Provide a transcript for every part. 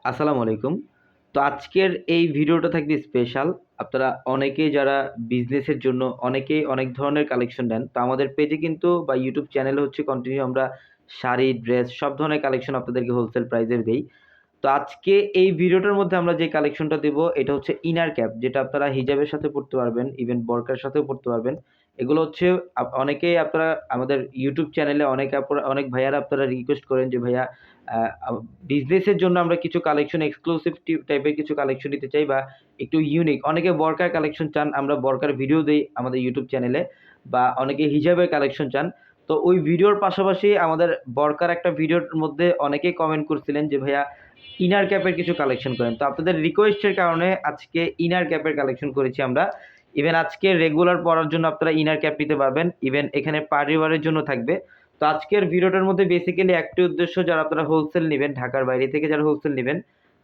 আসসালামু আলাইকুম। তো আজকের এই ভিডিওটা থাকবে স্পেশাল। আপনারা অনেকেই যারা বিজনেসের জন্য অনেকেই অনেক ধরনের কালেকশন নেন। তো আমাদের পেজে কিন্তু বা YouTube চ্যানেলে হচ্ছে কন্টিনিউ আমরা শাড়ি, ড্রেস সব ধরনের কালেকশন আপনাদেরকে হোলসেল প্রাইসে দেই। তো আজকে এই ভিডিওটার মধ্যে আমরা যে কালেকশনটা দেব এটা হচ্ছে ইনার ক্যাপ, যেটা আপনারা হিজাবের সাথে পড়তে পারবেন, ইভেন বোরকার সাথেও পড়তে পারবেন। এগুলো হচ্ছে অনেকেই আপনারা আমাদের ইউটিউব চ্যানেলে অনেক ভাইয়ারা আপনারা রিকোয়েস্ট করেন যে ভাইয়া আ আ বিজনেসের জন্য আমরা কিছু কালেকশন এক্সক্লুসিভ টাইপের কিছু কালেকশন নিতে চাই বা একটু ইউনিক। অনেকে বোরকার কালেকশন চান, আমরা বোরকার ভিডিও দেই আমাদের ইউটিউব চ্যানেলে, বা অনেকে হিজাবের কালেকশন চান। তো ওই ভিডিওর পাশাপাশি আমাদের বোরকার একটা ভিডিওর মধ্যে অনেকেই কমেন্ট করছিলেন যে ভাইয়া ইনার ক্যাপের কিছু কালেকশন করেন। তো আপনাদের রিকোয়েস্টের কারণে আজকে ইনার ক্যাপের কালেকশন করেছি আমরা। ইভেন আজকে রেগুলার পড়ার জন্য আপনারা ইনার ক্যাপ নিতে পারবেন। ইভেন এখানে পার্টি ওয়্যার এর জন্য থাকবে। তো আজকের ভিডিওটার মধ্যে বেসিক্যালি একটাই উদ্দেশ্য, যারা আপনারা হোলসেল নিবেন, ঢাকার বাইরে থেকে যারা হোলসেল নিবেন,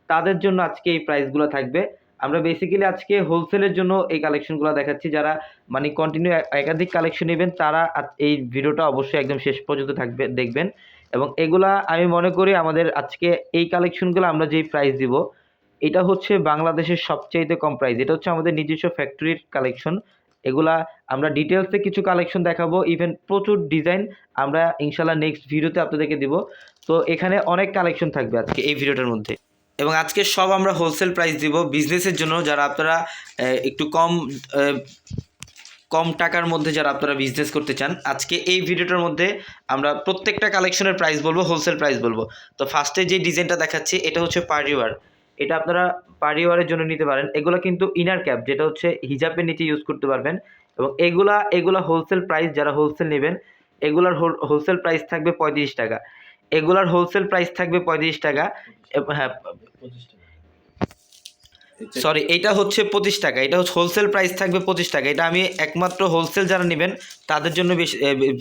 তাদের জন্য আজকে এই প্রাইসগুলো থাকবে। আমরা বেসিক্যালি আজকে হোলসেলের জন্য এই কালেকশনগুলো দেখাচ্ছি। যারা মানে কন্টিনিউ একাধিক কালেকশন নিবেন তারা এই ভিডিওটা অবশ্যই একদম শেষ পর্যন্ত থাকবে, দেখবেন। এবং এগুলা আমি মনে করি আমাদের আজকে এই কালেকশনগুলো আমরা যেই প্রাইস দিব, এটা হচ্ছে বাংলাদেশের সবচাইতে কম প্রাইস। এটা হচ্ছে আমাদের নিজস্ব ফ্যাক্টরির কালেকশন। এগুলা আমরা ডিটেইলসে কিছু কালেকশন দেখাবো। ইভেন প্রচুর ডিজাইন আমরা ইনশাআল্লাহ নেক্সট ভিডিওতে আপনাদেরকে দিব। তো এখানে অনেক কালেকশন থাকবে আজকে এই ভিডিওটার মধ্যে। এবং আজকে সব আমরা হোলসেল প্রাইস দিব বিজনেসের জন্য, যারা আপনারা একটু কম টাকার মধ্যে যারা আপনারা বিজনেস করতে চান। আজকে এই ভিডিওটার মধ্যে আমরা প্রত্যেকটা কালেকশনের প্রাইস বলবো, হোলসেল প্রাইস বলবো। তো ফার্স্টে যে ডিজাইনটা দেখাচ্ছি এটা হচ্ছে পার্টি ওয়্যার। এটা আপনারা পার্টি ওয়্যারের জন্য নিতে পারেন। এগুলো কিন্তু ইনার ক্যাপ, যেটা হচ্ছে হিজাবের নিচে ইউজ করতে পারবেন। এবং এগুলা হোলসেল প্রাইস, যারা হোলসেল নেবেন এগুলার হোলসেল প্রাইস থাকবে 35 টাকা। এগুলার হোলসেল প্রাইস থাকবে 35 টাকা। হ্যাঁ, সরি, এটা হচ্ছে 25 টাকা। এটা হচ্ছে হোলসেল প্রাইস থাকবে 25 টাকা। এটা আমি একমাত্র হোলসেল যারা নেবেন তাদের জন্য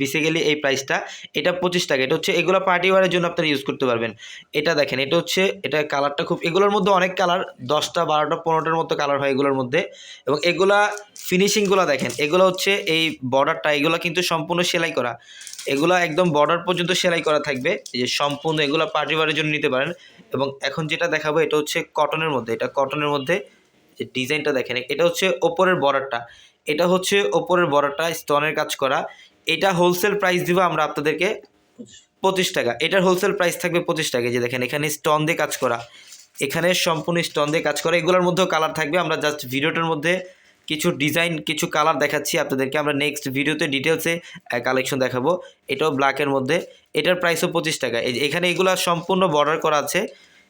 বেসিক্যালি এই প্রাইসটা। এটা 25 টাকা। এটা হচ্ছে এগুলো পার্টি ওয়্যারের জন্য আপনারা ইউজ করতে পারবেন। এটা দেখেন, এটা হচ্ছে এটা কালারটা খুব, এগুলোর মধ্যে অনেক কালার, 10টা 12টা 15টার মতো কালার হয় এগুলোর মধ্যে। এবং এগুলা ফিনিশিংগুলো দেখেন, এগুলো হচ্ছে এই বর্ডারটা, এগুলো কিন্তু সম্পূর্ণ সেলাই করা। এগুলো একদম বর্ডার পর্যন্ত সেলাই করা থাকবে। এই যে সম্পূর্ণ এগুলো পার্টি ওয়্যারের জন্য নিতে পারেন। এবং এখন যেটা দেখাবো এটা হচ্ছে কটনের মধ্যে। এটা কটনের মধ্যে যে ডিজাইনটা দেখেন, এটা হচ্ছে ওপরের বর্ডারটা, এটা হচ্ছে ওপরের বর্ডারটা স্টোনের কাজ করা। এটা হোলসেল প্রাইস দিব আমরা আপনাদেরকে 25 টাকা। এটার হোলসেল প্রাইস থাকবে 25 টাকা। যে দেখেন এখানে স্টোন দিয়ে কাজ করা, এখানে সম্পূর্ণ স্টোন দিয়ে কাজ করা। এগুলোর মধ্যেও কালার থাকবে। আমরা জাস্ট ভিডিওটার মধ্যে কিছু ডিজাইন, কিছু কালার দেখাচ্ছি আপনাদেরকে। আমরা নেক্সট ভিডিওতে ডিটেলসে কালেকশন দেখাবো। এটাও ব্ল্যাকের মধ্যে, এটার প্রাইসও 25 টাকা। এখানে এগুলো সম্পূর্ণ বর্ডার করা আছে,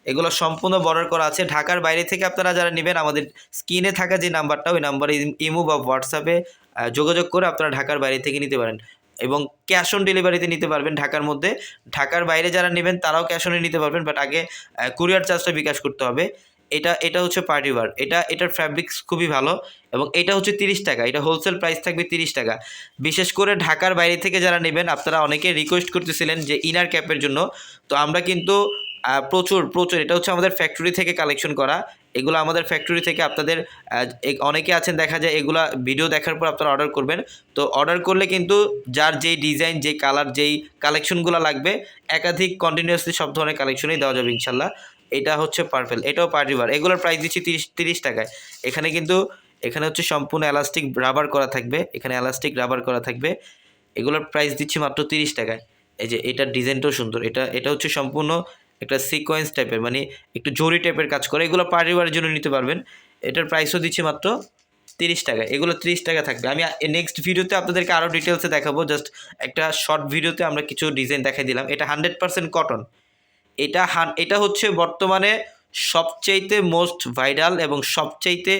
এগুলো সম্পূর্ণ বর্ডার করা আছে। ঢাকার বাইরে থেকে আপনারা যারা নেবেন আমাদের স্ক্রিনে থাকা যে নাম্বারটা, ওই নাম্বারে ইমো বা হোয়াটসঅ্যাপে যোগাযোগ করে আপনারা ঢাকার বাইরে থেকে নিতে পারেন। এবং ক্যাশ অন ডেলিভারিতে নিতে পারবেন ঢাকার মধ্যে। ঢাকার বাইরে যারা নেবেন তারাও ক্যাশ অনে নিতে পারবেন, বাট আগে কুরিয়ার চার্জটা বিকাশ করতে হবে। এটা হচ্ছে পার্টি ওয়্যার। এটার ফ্যাব্রিক্স খুবই ভালো। এবং এটা হচ্ছে 30 টাকা। এটা হোলসেল প্রাইস থাকবে 30 টাকা। বিশেষ করে ঢাকার বাইরে থেকে যারা নেবেন, আপনারা অনেকে রিকোয়েস্ট করতেছিলেন যে ইনার ক্যাপের জন্য। তো আমরা কিন্তু প্রচুর এটা হচ্ছে আমাদের ফ্যাক্টরি থেকে কালেকশন করা। এগুলো আমাদের ফ্যাক্টরি থেকে আপনাদের অনেকে আছেন, দেখা যায় এগুলা ভিডিও দেখার পর আপনারা অর্ডার করবেন। তো অর্ডার করলে কিন্তু যার যেই ডিজাইন, যেই কালার, যেই কালেকশনগুলো লাগবে, একাধিক কন্টিনিউয়াসলি সব ধরনের কালেকশনই দেওয়া যাবে ইনশাল্লাহ। এটা হচ্ছে পার্পেল, এটাও পার্টি ওয়্যার। এগুলোর প্রাইস দিচ্ছি 30 টাকায়। এখানে হচ্ছে সম্পূর্ণ এলাস্টিক রাবার করা থাকবে, এখানে এলাস্টিক রাবার করা থাকবে। এগুলোর প্রাইস দিচ্ছি মাত্র 30 টাকায়। এই যে এটার ডিজাইনটাও সুন্দর। এটা হচ্ছে সম্পূর্ণ একটা সিকোয়েন্স টাইপের, মানে একটু জরি টাইপের কাজ করে। এগুলো পার্টি ওয়্যারের জন্য নিতে পারবেন। এটার প্রাইসও দিচ্ছি মাত্র 30 টাকা। এগুলো 30 টাকা থাকবে। আমি নেক্সট ভিডিওতে আপনাদেরকে আরও ডিটেলসে দেখাবো। জাস্ট একটা শর্ট ভিডিওতে আমরা কিছু ডিজাইন দেখাই দিলাম। এটা 100% কটন। এটা হচ্ছে বর্তমানে সবচাইতে মোস্ট ভাইরাল এবং সবচাইতে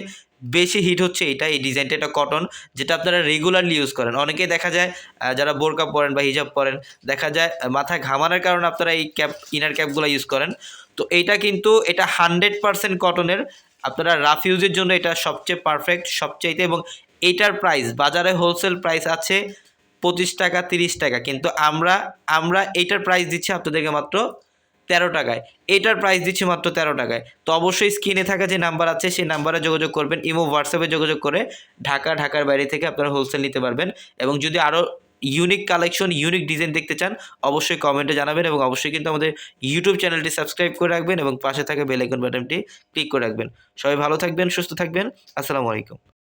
বেশি হিট হচ্ছে এই ডিজাইনটা। এটা কটন, যেটা আপনারা রেগুলারলি ইউজ করেন। অনেকেই দেখা যায় যারা বোরকা পরেন বা হিজাব পরেন, দেখা যায় মাথায় ঘামানোর কারণে আপনারা এই ইনার ক্যাপগুলো ইউজ করেন। তো এটা 100% কটনের। আপনারা রাফ ইউজের জন্য এটা সবচেয়ে পারফেক্ট, সবচাইতে। এবং এইটার প্রাইস বাজারে হোলসেল প্রাইস আছে 25 টাকা 30 টাকা, কিন্তু আমরা এইটার প্রাইস দিচ্ছি আপনাদেরকে মাত্র 13 টাকায়। এটার প্রাইস দিচ্ছি মাত্র 13 টাকায়। তো অবশ্যই স্ক্রিনে থাকা যে নাম্বার আছে সেই নাম্বারে যোগাযোগ করবেন। ইমো হোয়াটসঅ্যাপে যোগাযোগ করে ঢাকার বাইরে থেকে আপনারা হোলসেল নিতে পারবেন। এবং যদি আরও ইউনিক কালেকশন, ইউনিক ডিজাইন দেখতে চান অবশ্যই কমেন্টে জানাবেন এবং অবশ্যই কিন্তু আমাদের ইউটিউব চ্যানেলটি সাবস্ক্রাইব করে রাখবেন এবং পাশে থাকা বেল আইকন বাটনটি ক্লিক করে রাখবেন। সবাই ভালো থাকবেন, সুস্থ থাকবেন। আসসালামু আলাইকুম।